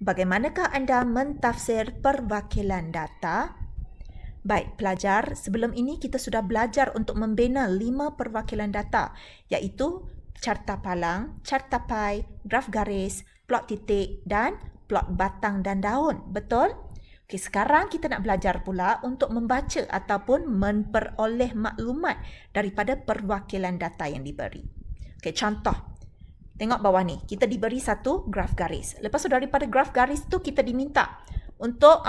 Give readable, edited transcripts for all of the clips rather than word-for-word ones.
bagaimanakah anda mentafsir perwakilan data? Baik, pelajar, sebelum ini kita sudah belajar untuk membina 5 perwakilan data, iaitu carta palang, carta pie, graf garis, plot titik dan plot batang dan daun. Betul? Okey, sekarang kita nak belajar pula untuk membaca ataupun memperoleh maklumat daripada perwakilan data yang diberi. Okey, contoh. Tengok bawah ni, kita diberi satu graf garis. Lepas tu daripada graf garis tu kita diminta untuk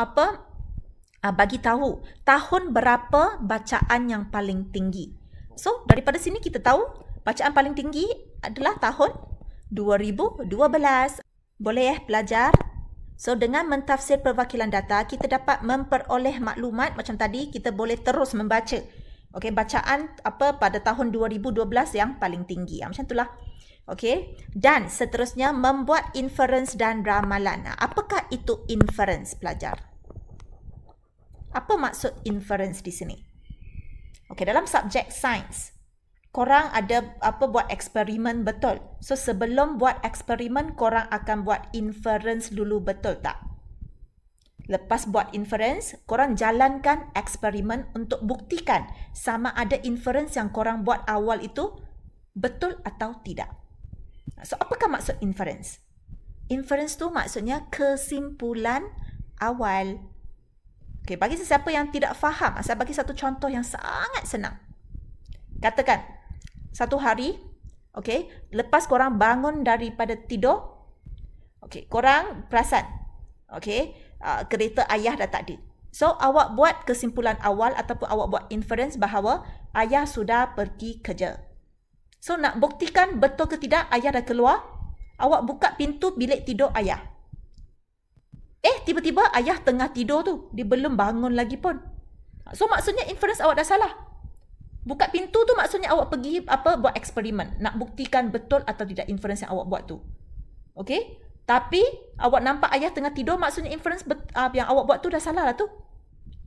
bagi tahu tahun berapa bacaan yang paling tinggi. So, daripada sini kita tahu bacaan paling tinggi adalah tahun 2012. Boleh pelajar? So, dengan mentafsir perwakilan data, kita dapat memperoleh maklumat macam tadi, kita boleh terus membaca. Okey, bacaan pada tahun 2012 yang paling tinggi. Macam itulah. Okey, dan seterusnya membuat inference dan ramalan. Apakah itu inference, pelajar? Apa maksud inference di sini? Okey, dalam subjek sains, korang ada buat eksperimen, betul? So, sebelum buat eksperimen, korang akan buat inference dulu, betul tak? Lepas buat inference, korang jalankan eksperimen untuk buktikan sama ada inference yang korang buat awal itu betul atau tidak. So, apakah maksud inference? Inference tu maksudnya kesimpulan awal. Okey, bagi sesiapa yang tidak faham, saya bagi satu contoh yang sangat senang. Katakan, satu hari, okey, lepas korang bangun daripada tidur, okey, korang perasan, okey, kereta ayah dah tak ada. So, awak buat kesimpulan awal ataupun awak buat inference bahawa ayah sudah pergi kerja. So, nak buktikan betul ke tidak ayah dah keluar, awak buka pintu bilik tidur ayah. Tiba-tiba ayah tengah tidur tu. Dia belum bangun lagi pun. So, maksudnya inference awak dah salah. Buka pintu tu maksudnya awak pergi buat eksperimen. Nak buktikan betul atau tidak inference yang awak buat tu. Okey? Tapi, awak nampak ayah tengah tidur, maksudnya inference yang awak buat tu dah salah lah tu.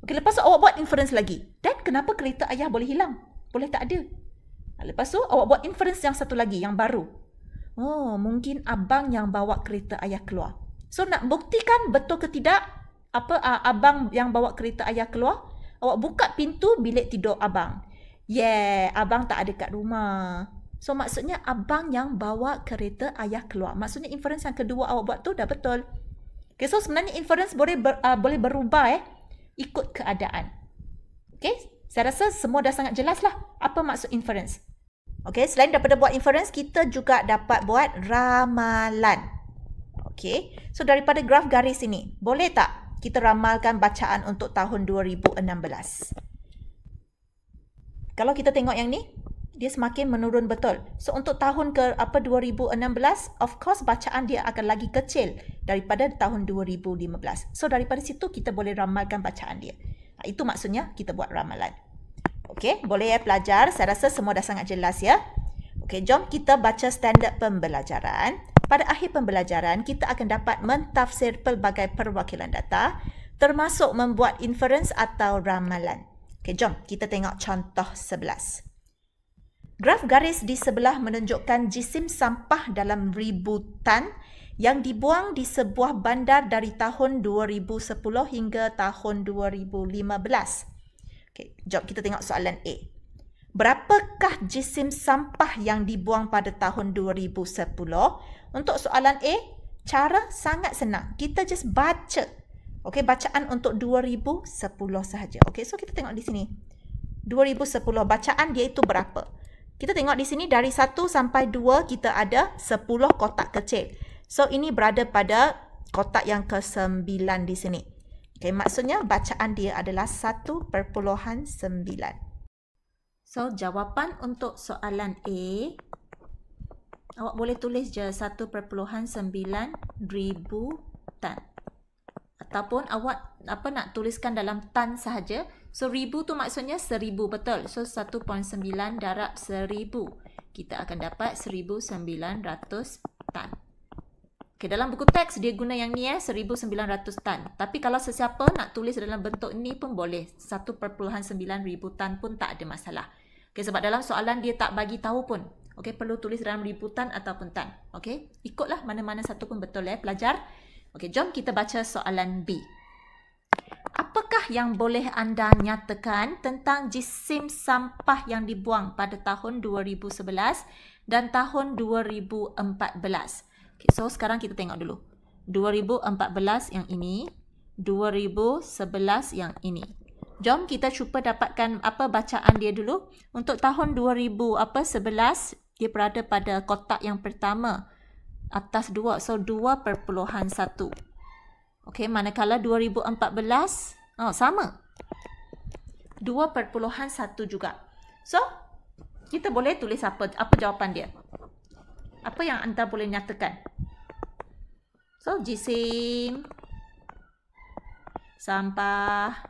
Okey, lepas tu awak buat inference lagi. Dan kenapa kereta ayah boleh hilang? Boleh tak ada? Lepas tu, awak buat inference yang satu lagi, yang baru. Oh, mungkin abang yang bawa kereta ayah keluar. So, nak buktikan betul ke tidak abang yang bawa kereta ayah keluar, awak buka pintu bilik tidur abang. Abang tak ada kat rumah. So, maksudnya abang yang bawa kereta ayah keluar. Maksudnya inference yang kedua awak buat tu dah betul. Okay, so sebenarnya inference boleh berubah ikut keadaan. Okay, saya rasa semua dah sangat jelas lah apa maksud inference. Okay, selain daripada buat inference, kita juga dapat buat ramalan. Okay, so daripada graf garis ini, boleh tak kita ramalkan bacaan untuk tahun 2016? Kalau kita tengok yang ni, dia semakin menurun betul. So, untuk tahun 2016, of course bacaan dia akan lagi kecil daripada tahun 2015. So, daripada situ kita boleh ramalkan bacaan dia. Itu maksudnya kita buat ramalan. Okay, boleh pelajar? Saya rasa semua dah sangat jelas ya. Okay, jom kita baca standard pembelajaran. Pada akhir pembelajaran, kita akan dapat mentafsir pelbagai perwakilan data, termasuk membuat inference atau ramalan. Okay, jom kita tengok contoh 11. Graf garis di sebelah menunjukkan jisim sampah dalam ributan yang dibuang di sebuah bandar dari tahun 2010 hingga tahun 2015. Okay, jom kita tengok soalan A. Berapakah jisim sampah yang dibuang pada tahun 2010? Untuk soalan A, cara sangat senang. Kita just baca. Okey, bacaan untuk 2010 sahaja. Okey, so kita tengok di sini. 2010, bacaan dia itu berapa? Kita tengok di sini dari 1 sampai 2 kita ada 10 kotak kecil. So, ini berada pada kotak yang ke-9 di sini. Okey, maksudnya bacaan dia adalah 1.9. So, jawapan untuk soalan A, awak boleh tulis je 1.9 ribu tan. Ataupun awak nak tuliskan dalam tan sahaja. So, ribu tu maksudnya 1000, betul. So, 1.9 darab 1000. Kita akan dapat 1900 tan. Okay, dalam buku teks dia guna yang ni 1900 tan. Tapi kalau sesiapa nak tulis dalam bentuk ni pun boleh. 1.9 ribu tan pun tak ada masalah. Okay, sebab dalam soalan dia tak bagi tahu pun. Okay, perlu tulis dalam ribu tan ataupun tan. Okay, ikutlah mana-mana satu pun betul pelajar. Okey, jom kita baca soalan B. Apakah yang boleh anda nyatakan tentang jisim sampah yang dibuang pada tahun 2011 dan tahun 2014? Okay, so sekarang kita tengok dulu. 2014 yang ini, 2011 yang ini. Jom kita cuba dapatkan apa bacaan dia dulu. Untuk tahun 2011, dia berada pada kotak yang pertama. Atas 2, so 2.1. Okey, manakala 2014, sama. 2.1 juga. So, kita boleh tulis apa jawapan dia. Apa yang anda boleh nyatakan? So, jisim sampah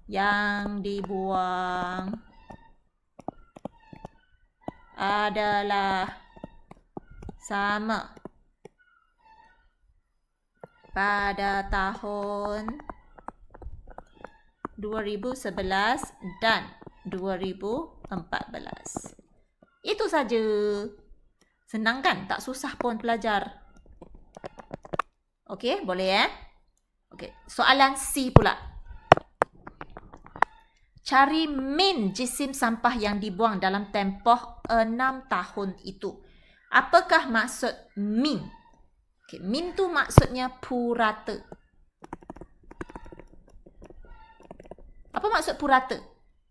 yang dibuang adalah sama pada tahun 2011 dan 2014. Itu saja. Senang kan? Tak susah pun belajar. Okey, boleh Okey, soalan C pula. Cari min jisim sampah yang dibuang dalam tempoh 6 tahun itu. Apakah maksud min? Okay, min tu maksudnya purata. Apa maksud purata?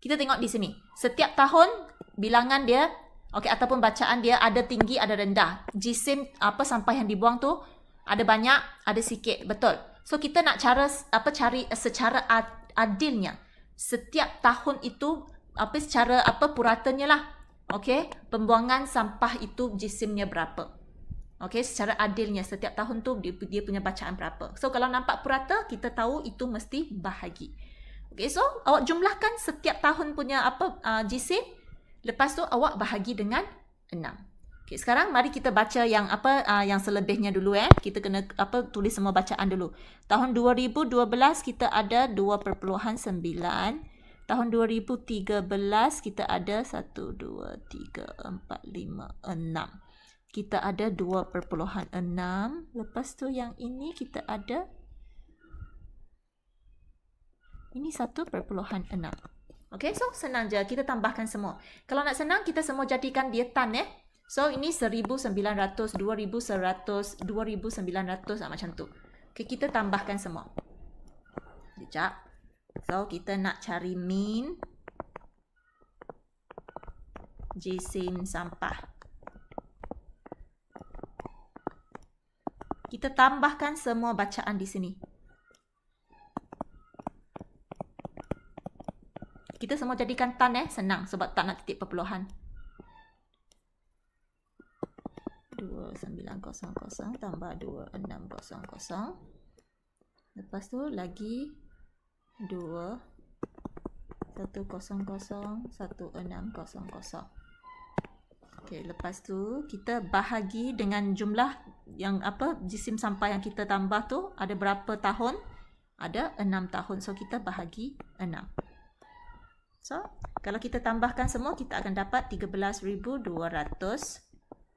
Kita tengok di sini. Setiap tahun bilangan dia, ataupun bacaan dia ada tinggi, ada rendah. Jisim sampah yang dibuang tu ada banyak, ada sikit, betul. So kita nak cari secara adilnya. Setiap tahun itu secara puratanya lah. Okey, pembuangan sampah itu jisimnya berapa? Okey, secara adilnya setiap tahun tu dia punya bacaan berapa. So kalau nampak purata, kita tahu itu mesti bahagi. Okey, so awak jumlahkan setiap tahun punya jisim, lepas tu awak bahagi dengan 6. Okey, sekarang mari kita baca yang yang selebihnya dulu Kita kena tulis semua bacaan dulu. Tahun 2012 kita ada 2.9. Tahun 2013 kita ada 1 2 3 4 5 6. Kita ada 2.6. Lepas tu yang ini kita ada, ini 1.6. Okay, so senang je. Kita tambahkan semua. Kalau nak senang, kita semua jadikan dia tan So ini 1900, 2100, 2900 macam tu. Okay, kita tambahkan semua. Sekejap. So kita nak cari min jisim sampah. Kita tambahkan semua bacaan di sini. Kita semua jadikan tan senang sebab tak nak titik perpuluhan. 2900 tambah 2600. Lepas tu lagi 100 1600. Okey, lepas tu kita bahagi dengan jumlah yang jisim sampah yang kita tambah tu ada berapa tahun? Ada 6 tahun. So kita bahagi 6. So kalau kita tambahkan semua, kita akan dapat 13,200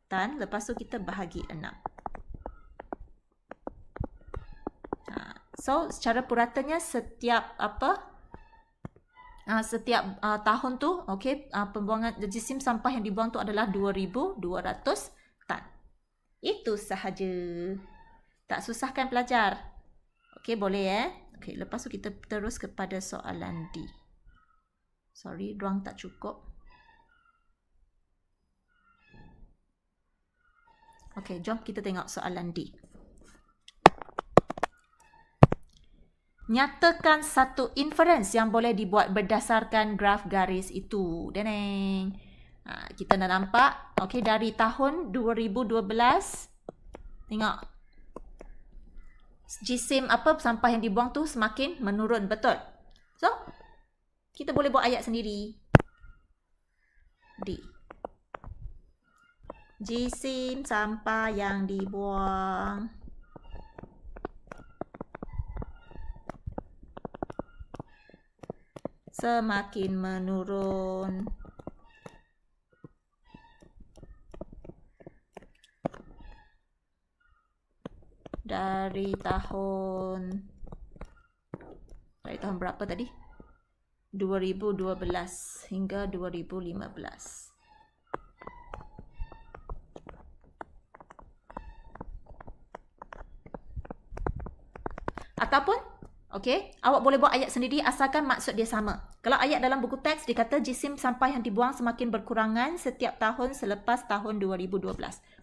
tan. Lepas tu kita bahagi 6. So secara puratanya setiap tahun tu, pembuangan jisim sampah yang dibuang tu adalah 2,200 tan. Itu sahaja. Tak susahkan pelajar. Okey, boleh Okey, lepas tu kita terus kepada soalan D. Sorry, ruang tak cukup. Okey, jom kita tengok soalan D. Nyatakan satu inference yang boleh dibuat berdasarkan graf garis itu. Deneng. Kita dah nampak. Okey, dari tahun 2012. Tengok. Jisim sampah yang dibuang tu semakin menurun. Betul? So, kita boleh buat ayat sendiri. D. Jisim sampah yang dibuang semakin menurun dari tahun berapa tadi? 2012 hingga 2015. Ataupun, okey, awak boleh buat ayat sendiri asalkan maksud dia sama. Kalau ayat dalam buku teks dikata jisim sampah yang dibuang semakin berkurangan setiap tahun selepas tahun 2012.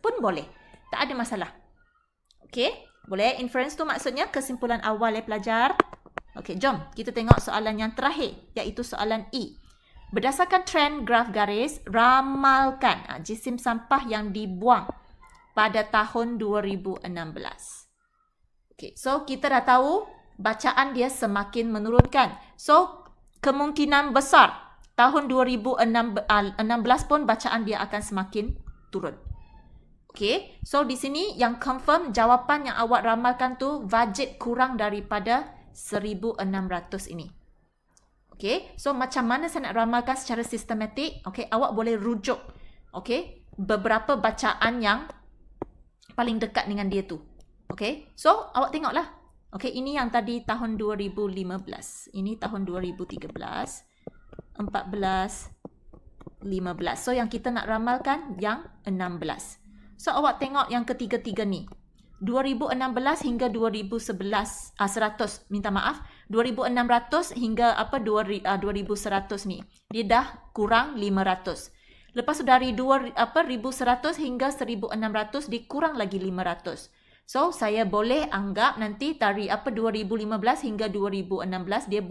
Pun boleh. Tak ada masalah. Okey, boleh. Inference tu maksudnya kesimpulan awal pelajar. Okey, jom kita tengok soalan yang terakhir, iaitu soalan E. Berdasarkan trend graf garis, ramalkan jisim sampah yang dibuang pada tahun 2016. Okay, so kita dah tahu bacaan dia semakin menurunkan. So, kemungkinan besar tahun 2016 pun bacaan dia akan semakin turun. Okay, so di sini yang confirm jawapan yang awak ramalkan tu wajib kurang daripada 1600 ini. Okay, so macam mana saya nak ramalkan secara sistematik? Okay, awak boleh rujuk beberapa bacaan yang paling dekat dengan dia tu. Okay, so awak tengoklah. Okay, ini yang tadi tahun 2015. Ini tahun 2013, 14, 15. So yang kita nak ramalkan yang 16. So awak tengok yang ketiga-tiga ni. 2016 hingga 2011, 100, minta maaf. 2600 hingga 2100 ni. Dia dah kurang 500. Lepas tu dari 1100 hingga 1600 dia kurang lagi 500. So, saya boleh anggap nanti dari 2015 hingga 2016 dia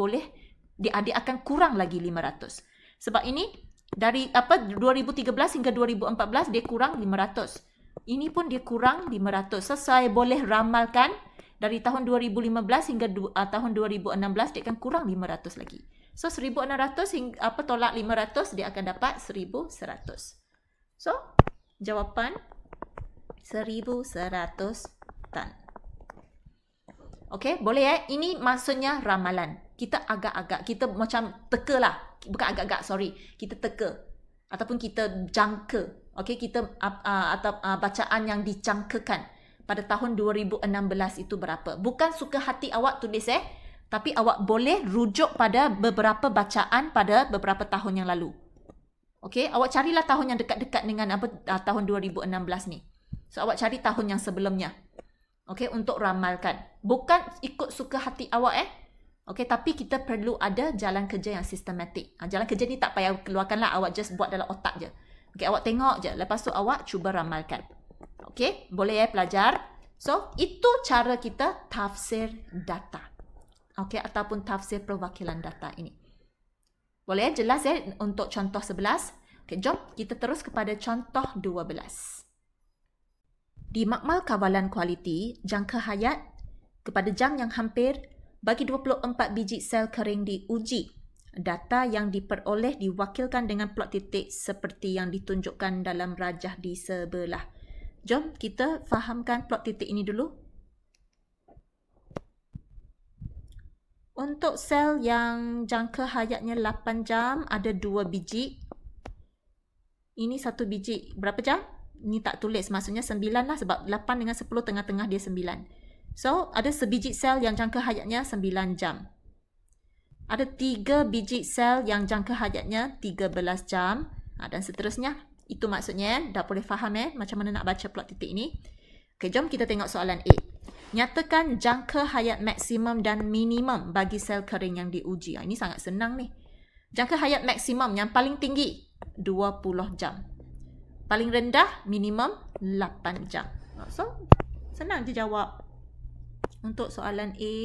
akan kurang lagi 500. Sebab ini dari 2013 hingga 2014 dia kurang 500. Ini pun dia kurang 500. So, saya boleh ramalkan dari tahun 2015 hingga tahun 2016 dia akan kurang 500 lagi. So, 1600 hingga tolak 500 dia akan dapat 1100. So, jawapan 1100 tan. Okey, boleh Ini maksudnya ramalan. Kita agak-agak, kita macam teka lah. Bukan agak-agak, sorry. Kita teka. Ataupun kita jangka. Okey, kita bacaan yang dijangkakan pada tahun 2016 itu berapa. Bukan suka hati awak tulis tapi awak boleh rujuk pada beberapa bacaan pada beberapa tahun yang lalu. Okey, awak carilah tahun yang dekat-dekat dengan tahun 2016 ni. So, awak cari tahun yang sebelumnya. Okey, untuk ramalkan. Bukan ikut suka hati awak Okey, tapi kita perlu ada jalan kerja yang sistematik. Jalan kerja ni tak payah keluarkanlah, awak just buat dalam otak je. Okey, awak tengok je. Lepas tu awak cuba ramalkan. Okey, boleh pelajar? So, itu cara kita tafsir data. Okey, ataupun tafsir perwakilan data ini. Boleh jelas untuk contoh 11? Okey, jom kita terus kepada contoh 12. Di makmal kawalan kualiti, jangka hayat kepada jam yang hampir bagi 24 biji sel kering diuji. Data yang diperoleh diwakilkan dengan plot titik seperti yang ditunjukkan dalam rajah di sebelah. Jom kita fahamkan plot titik ini dulu. Untuk sel yang jangka hayatnya 8 jam, ada 2 biji. Ini 1 biji. Berapa jam? Ni tak tulis, maksudnya 9 lah sebab 8 dengan 10 tengah-tengah dia 9. So, ada sebiji sel yang jangka hayatnya 9 jam. Ada 3 biji sel yang jangka hayatnya 13 jam. Dan seterusnya. Itu maksudnya, dah boleh faham macam mana nak baca plot titik ini. Okay, jom kita tengok soalan A. Nyatakan jangka hayat maksimum dan minimum bagi sel kering yang diuji. Ini sangat senang ni. Jangka hayat maksimum yang paling tinggi 20 jam. Paling rendah minimum 8 jam. So, senang je jawab. Untuk soalan A,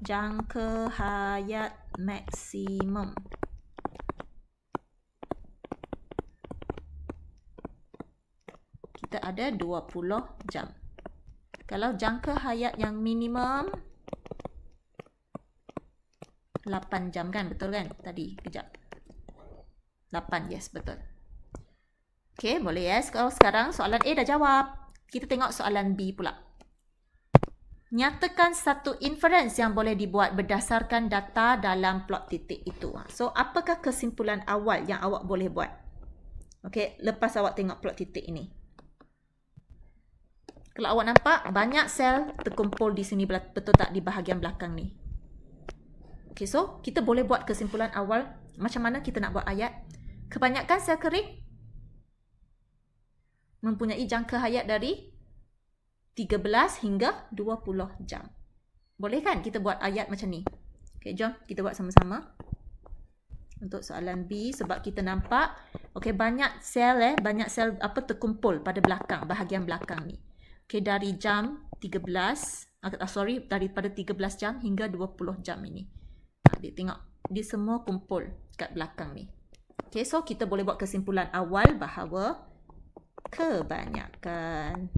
jangka hayat maksimum. Kita ada 20 jam. Kalau jangka hayat yang minimum 8 jam kan? Betul kan? Tadi, kejap. 8, yes, betul. Okey, boleh Kalau sekarang soalan A dah jawab. Kita tengok soalan B pula. Nyatakan satu inference yang boleh dibuat berdasarkan data dalam plot titik itu. So, apakah kesimpulan awal yang awak boleh buat? Okey, lepas awak tengok plot titik ini. Kalau awak nampak, banyak sel terkumpul di sini, betul tak, di bahagian belakang ni. Okay, so kita boleh buat kesimpulan awal macam mana kita nak buat ayat. Kebanyakan sel kering mempunyai jangka hayat dari 13 hingga 20 jam. Boleh kan kita buat ayat macam ni? Okay, jom kita buat sama-sama. Untuk soalan B, sebab kita nampak, okay, banyak sel terkumpul pada belakang, bahagian belakang ni. Okay, dari jam 13, daripada 13 jam hingga 20 jam ini. Dia tengok, dia semua kumpul kat belakang ni. Okay, so kita boleh buat kesimpulan awal bahawa kebanyakan,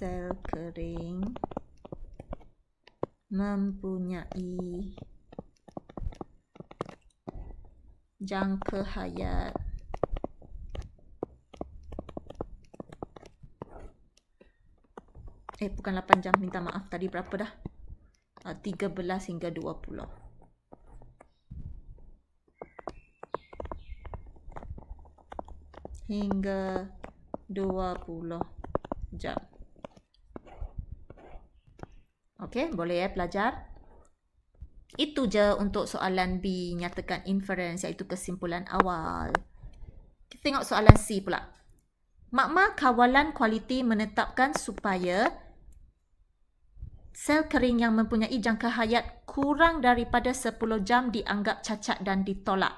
sel kering mempunyai jangka hayat bukan 8 jam, minta maaf, tadi berapa dah? 13 hingga 20. Hingga 20 jam. Okey, boleh ya pelajar? Itu je untuk soalan B, nyatakan inference, iaitu kesimpulan awal. Kita tengok soalan C pula. Makmal kawalan kualiti menetapkan supaya sel kering yang mempunyai jangka hayat kurang daripada 10 jam dianggap cacat dan ditolak.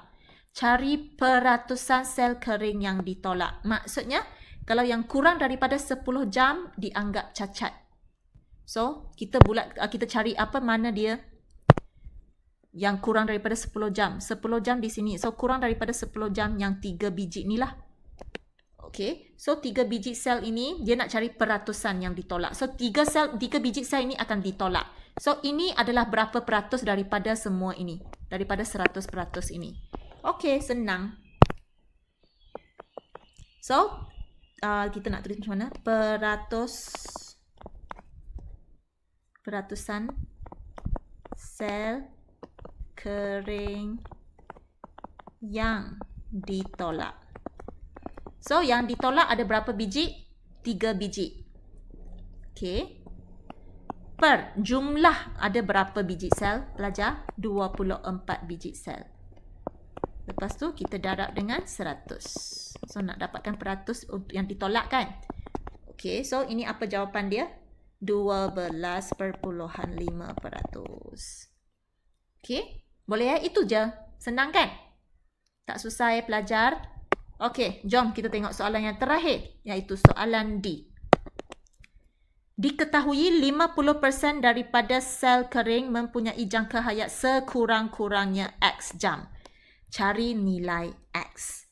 Cari peratusan sel kering yang ditolak. Maksudnya, kalau yang kurang daripada 10 jam dianggap cacat. So, kita cari apa mana dia yang kurang daripada 10 jam. 10 jam di sini. So, kurang daripada 10 jam yang 3 biji ni lah. Okay, so 3 biji sel ini dia nak cari peratusan yang ditolak. So 3 biji sel ini akan ditolak. So ini adalah berapa peratus daripada semua ini? Daripada 100% ini. Okay, senang. So kita nak tulis macam mana? Peratusan sel kering yang ditolak. So, yang ditolak ada berapa biji? 3 biji. Okey. Per jumlah ada berapa biji sel? Pelajar, 24 biji sel. Lepas tu, kita darab dengan 100. So, nak dapatkan peratus yang ditolak kan? Okey, so ini apa jawapan dia? 12.5%. Okey, boleh ya? Itu je. Senang kan? Tak susah ya pelajar? Okey, jom kita tengok soalan yang terakhir, iaitu soalan D. Diketahui 50% daripada sel kering mempunyai jangka hayat sekurang-kurangnya X jam. Cari nilai X.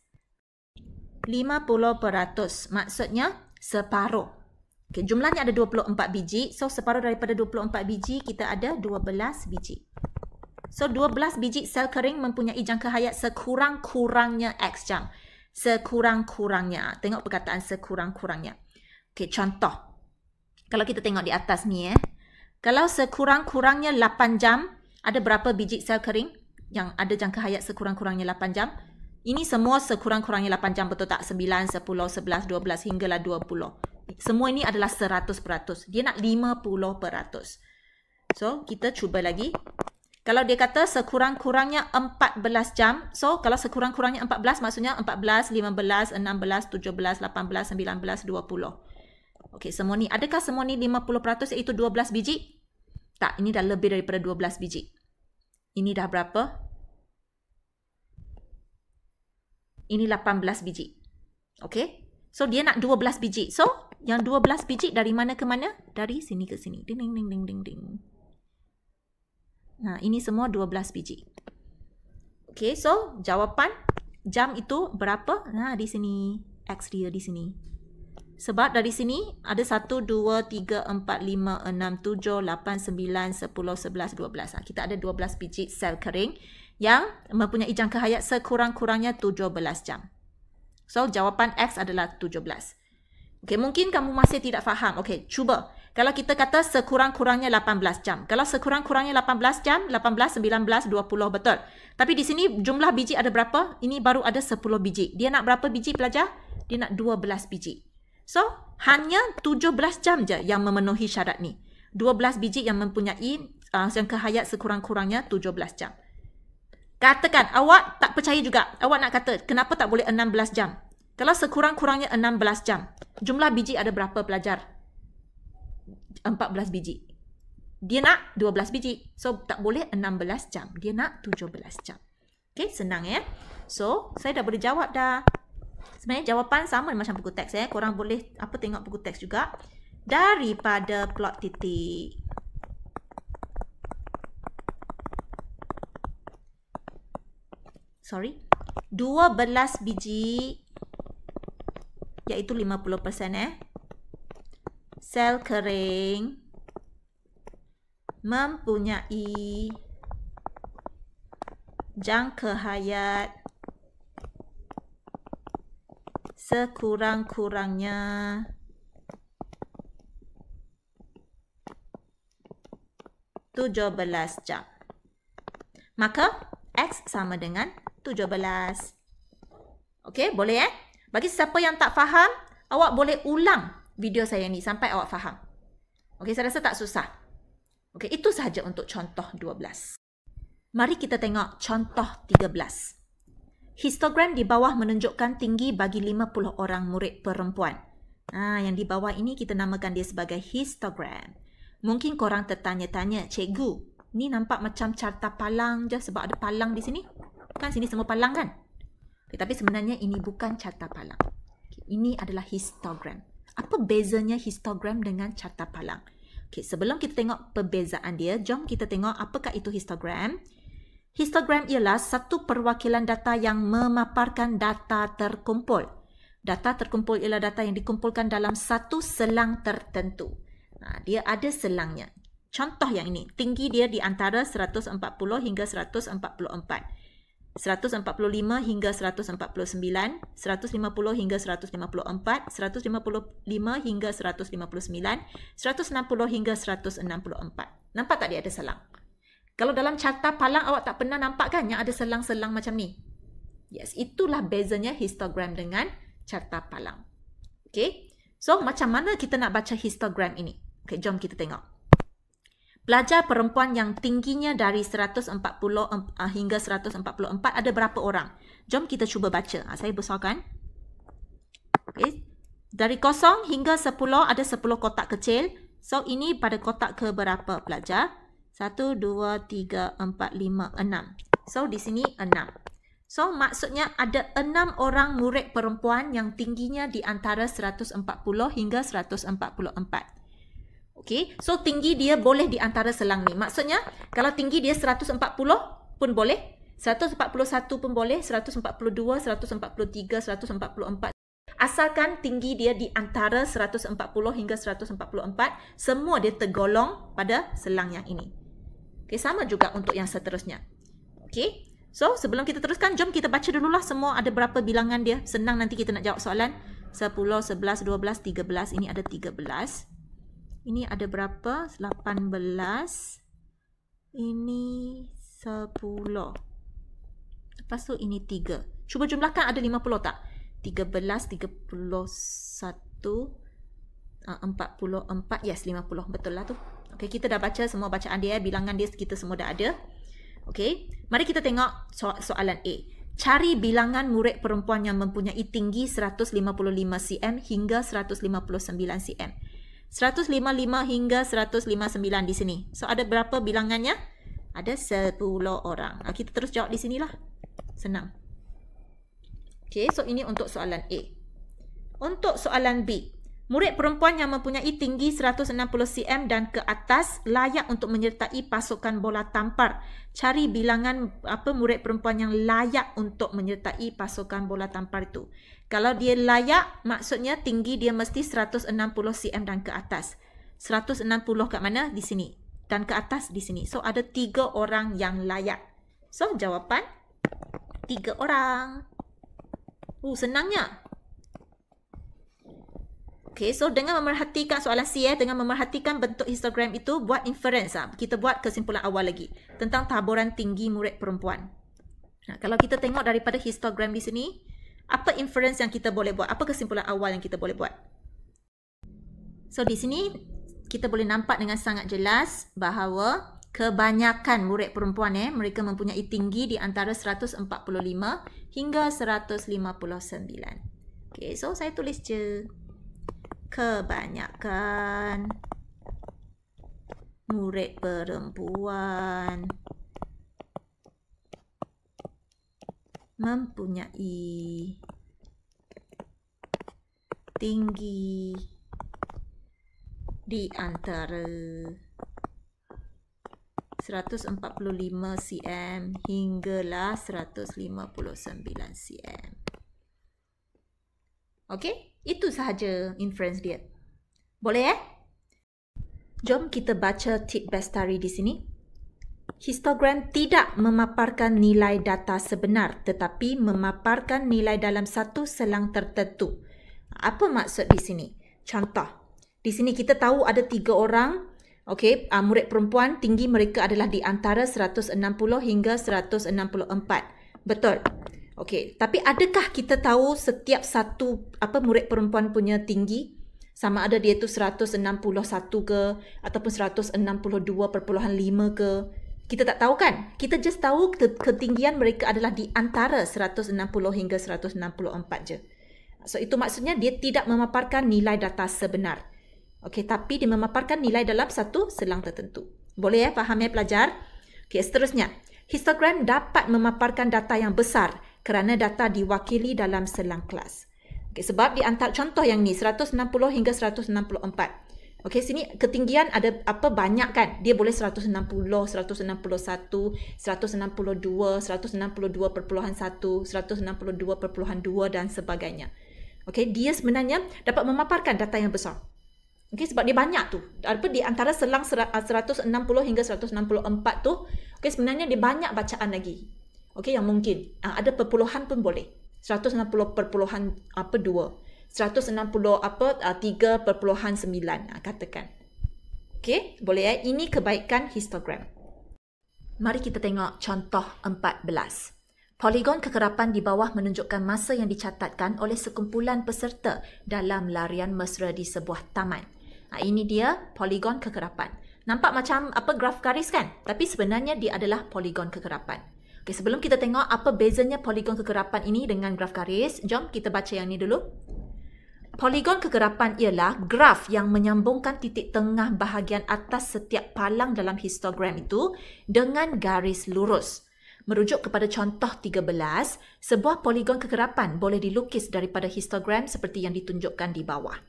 50%, maksudnya separuh. Okey, jumlahnya ada 24 biji, so separuh daripada 24 biji kita ada 12 biji. So 12 biji sel kering mempunyai jangka hayat sekurang-kurangnya X jam. Sekurang-kurangnya. Tengok perkataan sekurang-kurangnya. Okey, contoh. Kalau kita tengok di atas ni Kalau sekurang-kurangnya 8 jam, ada berapa biji sel kering yang ada jangka hayat sekurang-kurangnya 8 jam? Ini semua sekurang-kurangnya 8 jam, betul tak? 9, 10, 11, 12 hinggalah 20. Semua ini adalah 100%. Dia nak 50%. So, kita cuba lagi. Kalau dia kata sekurang-kurangnya 14 jam, so kalau sekurang-kurangnya 14 maksudnya 14, 15, 16, 17, 18, 19, 20. Okey, semua ni. Adakah semua ni 50% iaitu 12 biji? Tak, ini dah lebih daripada 12 biji. Ini dah berapa? Ini 18 biji. Okey? So dia nak 12 biji. So, yang 12 biji dari mana ke mana? Dari sini ke sini. Ding ding ding ding ding ding. Nah, ini semua 12 biji. Okey, so jawapan jam itu berapa? Nah, di sini. X dia di sini. Sebab dari sini ada 1, 2, 3, 4, 5, 6, 7, 8, 9, 10, 11, 12. Kita ada 12 biji sel kering yang mempunyai jangka hayat sekurang-kurangnya 17 jam. So, jawapan X adalah 17. Okey, mungkin kamu masih tidak faham. Okey, cuba. Kalau kita kata sekurang-kurangnya 18 jam. Kalau sekurang-kurangnya 18 jam, 18, 19, 20, betul. Tapi di sini jumlah biji ada berapa? Ini baru ada 10 biji. Dia nak berapa biji pelajar? Dia nak 12 biji. So, hanya 17 jam je yang memenuhi syarat ni. 12 biji yang mempunyai jangka hayat sekurang-kurangnya 17 jam. Katakan, awak tak percaya juga. Awak nak kata, kenapa tak boleh 16 jam? Kalau sekurang-kurangnya 16 jam, jumlah biji ada berapa pelajar? 14 biji. Dia nak 12 biji. So, tak boleh 16 jam. Dia nak 17 jam. Okay, senang ya. So, saya dah boleh jawab dah. Sebenarnya jawapan sama macam buku teks ya. Korang boleh tengok buku teks juga. Daripada plot titik. Sorry. 12 biji iaitu 50% sel kering mempunyai jangka hayat sekurang-kurangnya 17 jam. Maka X sama dengan 17. Okey, boleh Bagi siapa yang tak faham, awak boleh ulang video saya ni sampai awak faham. Okey, saya rasa tak susah. Okey, itu sahaja untuk contoh 12. Mari kita tengok contoh 13. Histogram di bawah menunjukkan tinggi bagi 50 orang murid perempuan. Yang di bawah ini kita namakan dia sebagai histogram. Mungkin korang tertanya-tanya, cikgu, ni nampak macam carta palang je sebab ada palang di sini. Kan sini semua palang kan? Okay, tapi sebenarnya ini bukan carta palang. Okay, ini adalah histogram. Apa bezanya histogram dengan carta palang? Okay, sebelum kita tengok perbezaan dia, jom kita tengok apakah itu histogram. Histogram ialah satu perwakilan data yang memaparkan data terkumpul. Data terkumpul ialah data yang dikumpulkan dalam satu selang tertentu. Dia ada selangnya. Contoh yang ini, tinggi dia di antara 140 hingga 144. 145 hingga 149, 150 hingga 154, 155 hingga 159, 160 hingga 164. Nampak tak dia ada selang? Kalau dalam carta palang awak tak pernah nampak kan yang ada selang-selang macam ni? Yes, itulah bezanya histogram dengan carta palang. Okay, so macam mana kita nak baca histogram ini? Okay, jom kita tengok. Pelajar perempuan yang tingginya dari 140 hingga 144 ada berapa orang? Jom kita cuba baca. Saya besarkan. Okay. Dari 0 hingga 10 ada 10 kotak kecil. So, ini pada kotak ke berapa pelajar? 1, 2, 3, 4, 5, 6. So, di sini 6. So, maksudnya ada 6 orang murid perempuan yang tingginya di antara 140 hingga 144. Okey, so tinggi dia boleh di antara selang ni. Maksudnya, kalau tinggi dia 140 pun boleh, 141 pun boleh, 142, 143, 144. Asalkan tinggi dia di antara 140 hingga 144, semua dia tergolong pada selang yang ini. Okey, sama juga untuk yang seterusnya. Okey, so sebelum kita teruskan, jom kita baca dululah semua ada berapa bilangan dia. Senang nanti kita nak jawab soalan. 10, 11, 12, 13. Ini ada 13. Ini ada berapa? 18. Ini 10. Lepas tu ini 3. Cuba jumlahkan ada 50 tak? 13, 31, 44. Yes, 50. Betul lah tu. Okay, kita dah baca semua bacaan dia. Bilangan dia kita semua dah ada. Okay, mari kita tengok soalan A. Cari bilangan murid perempuan yang mempunyai tinggi 155 cm hingga 159 cm. 155 hingga 159 di sini. So, ada berapa bilangannya? Ada 10 orang. Kita terus jawab di sinilah. Senang. Okay, so ini untuk soalan A. Untuk soalan B. Murid perempuan yang mempunyai tinggi 160 cm dan ke atas layak untuk menyertai pasukan bola tampar. Cari bilangan murid perempuan yang layak untuk menyertai pasukan bola tampar itu. Kalau dia layak, maksudnya tinggi dia mesti 160 cm dan ke atas. 160 kat mana? Di sini. Dan ke atas di sini. So, ada 3 orang yang layak. So, jawapan 3 orang. Senangnya. Okay, so dengan memerhatikan soalan C, dengan memerhatikan bentuk histogram itu, buat inference. Kita buat kesimpulan awal lagi tentang taburan tinggi murid perempuan. Kalau kita tengok daripada histogram di sini, apa inference yang kita boleh buat? Apa kesimpulan awal yang kita boleh buat? So, di sini kita boleh nampak dengan sangat jelas bahawa kebanyakan murid perempuan mereka mempunyai tinggi di antara 145 hingga 159. Okay, so saya tulis je. Kebanyakan murid perempuan mempunyai tinggi di antara 145 cm hinggalah 159 cm. Okey, itu sahaja inference dia. Boleh Jom kita baca tip Bestari di sini. Histogram tidak memaparkan nilai data sebenar tetapi memaparkan nilai dalam satu selang tertentu. Apa maksud di sini? Contoh, di sini kita tahu ada 3 orang, okey, murid perempuan tinggi mereka adalah di antara 160 hingga 164. Betul. Okey, tapi adakah kita tahu setiap satu murid perempuan punya tinggi? Sama ada dia tu 161 ke ataupun 162.5 ke? Kita tak tahu kan? Kita just tahu ketinggian mereka adalah di antara 160 hingga 164 je. So itu maksudnya dia tidak memaparkan nilai data sebenar. Okey, tapi dia memaparkan nilai dalam satu selang tertentu. Boleh faham pelajar? Okey, seterusnya. Histogram dapat memaparkan data yang besar kerana data diwakili dalam selang kelas. Okay, sebab di antara contoh yang ni 160 hingga 164. Okey, sini ketinggian ada banyak kan? Dia boleh 160, 161, 162, 162.1, 162.2 dan sebagainya. Okey, dia sebenarnya dapat memaparkan data yang besar. Okey, sebab dia banyak tu. Di antara selang 160 hingga 164 tu, okey, sebenarnya dia banyak bacaan lagi. Okey, yang mungkin ada perpuluhan pun boleh. 160.2, 160.3.9 katakan. Okey, boleh Ini kebaikan histogram. Mari kita tengok contoh 14. Poligon kekerapan di bawah menunjukkan masa yang dicatatkan oleh sekumpulan peserta dalam larian mesra di sebuah taman. Ini dia poligon kekerapan. Nampak macam graf garis kan? Tapi sebenarnya dia adalah poligon kekerapan. Okay, sebelum kita tengok apa bezanya poligon kekerapan ini dengan graf garis, jom kita baca yang ni dulu. Poligon kekerapan ialah graf yang menyambungkan titik tengah bahagian atas setiap palang dalam histogram itu dengan garis lurus. Merujuk kepada contoh 13, sebuah poligon kekerapan boleh dilukis daripada histogram seperti yang ditunjukkan di bawah.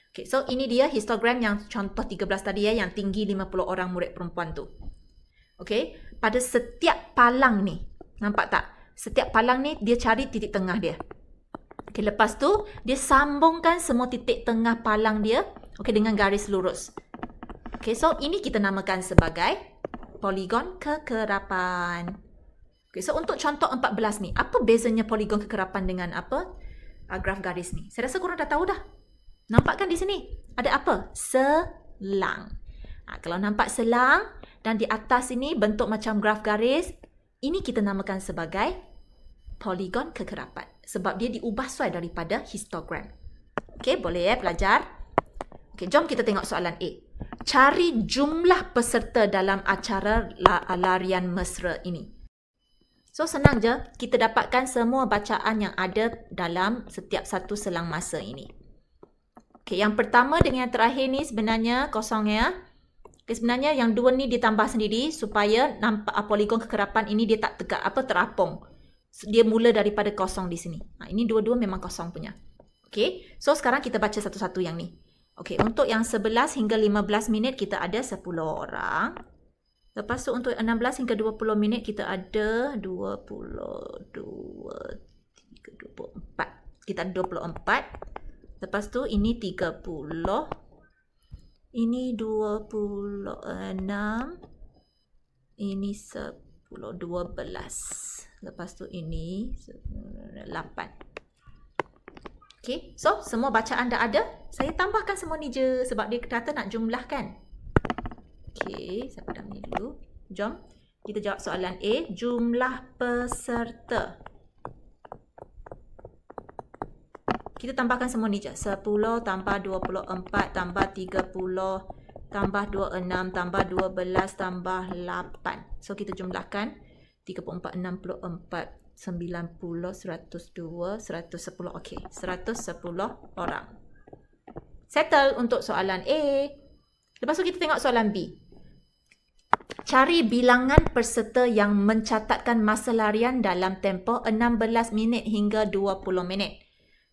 Okay, so ini dia histogram yang contoh 13 tadi yang tinggi 50 orang murid perempuan tu. Okey, pada setiap palang ni, nampak tak? Setiap palang ni dia cari titik tengah dia. Okey, lepas tu dia sambungkan semua titik tengah palang dia dengan garis lurus. Okey, so ini kita namakan sebagai poligon kekerapan. Okey, so untuk contoh 14 ni, apa bezanya poligon kekerapan dengan graf garis ni? Saya rasa korang dah tahu dah. Nampak kan di sini? Ada apa? Selang. Kalau nampak selang dan di atas ini bentuk macam graf garis, ini kita namakan sebagai poligon kekerapan. Sebab dia diubah sesuai daripada histogram. Okey, boleh pelajar? Okey, jom kita tengok soalan A. Cari jumlah peserta dalam acara larian mesra ini. So, senang je. Kita dapatkan semua bacaan yang ada dalam setiap satu selang masa ini. Okey, yang pertama dengan yang terakhir ni sebenarnya kosong ya. Okay, sebenarnya yang dua ni ditambah sendiri supaya nampak poligon kekerapan ini dia tak tegak terapung. Dia mula daripada kosong di sini. Ini dua-dua memang kosong punya. Okey, so sekarang kita baca satu-satu yang ni. Okey, untuk yang 11 hingga 15 minit kita ada 10 orang. Lepas tu untuk 16 hingga 20 minit kita ada 22, 3, 24. Kita ada 24. Lepas tu ini 30. Ini 26, ini 10, 12. Lepas tu ini 8. Okay, so semua bacaan dah ada. Saya tambahkan semua ni je sebab dia kata nak jumlahkan. Okay, saya padam ni dulu. Jom, kita jawab soalan A. Jumlah peserta. Kita tambahkan semua ni je. 10 tambah 24 tambah 30 tambah 26 tambah 12 tambah 8. So, kita jumlahkan 34, 64. 90, 102, 110. Okey, 110 orang. Settle untuk soalan A. Lepas tu kita tengok soalan B. Cari bilangan peserta yang mencatatkan masa larian dalam tempoh 16 minit hingga 20 minit.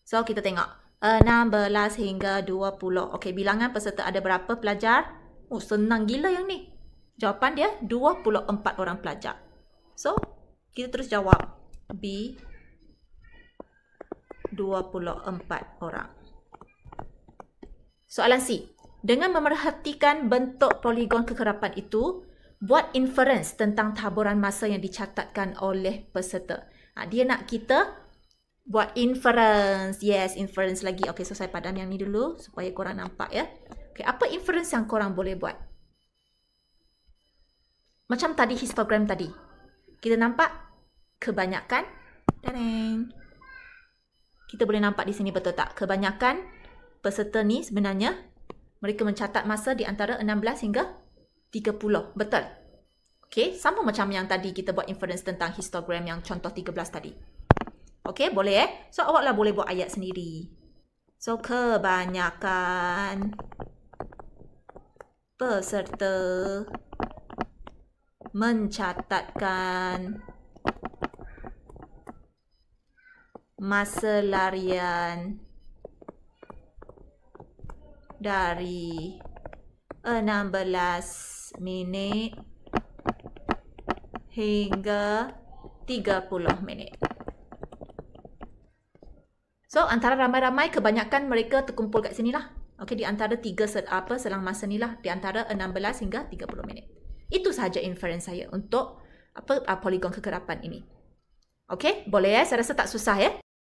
So, kita tengok. 16 hingga 20. Okey, bilangan peserta ada berapa pelajar? Oh, senang gila yang ni. Jawapan dia 24 orang pelajar. So, kita terus jawab. B 24 orang. Soalan C. Dengan memerhatikan bentuk poligon kekerapan itu, buat inference tentang taburan masa yang dicatatkan oleh peserta. Dia nak kita buat inference. Yes, inference lagi. Okey, so saya padam yang ni dulu supaya korang nampak ya. Okey, apa inference yang korang boleh buat? Macam tadi histogram tadi. Kita nampak kebanyakan, kita boleh nampak di sini betul tak? Kebanyakan peserta ni sebenarnya mereka mencatat masa di antara 16 hingga 30. Betul? Okey, sama macam yang tadi kita buat inference tentang histogram yang contoh 13 tadi. Okey, boleh So, awaklah boleh buat ayat sendiri. So, kebanyakan peserta mencatatkan masa larian dari 16 minit hingga 30 minit. So, antara ramai-ramai, kebanyakan mereka terkumpul kat sini lah. Okey, di antara selang masa ni lah. Di antara 16 hingga 30 minit. Itu sahaja inference saya untuk poligon kekerapan ini. Okey, boleh ya? Saya rasa tak susah ya?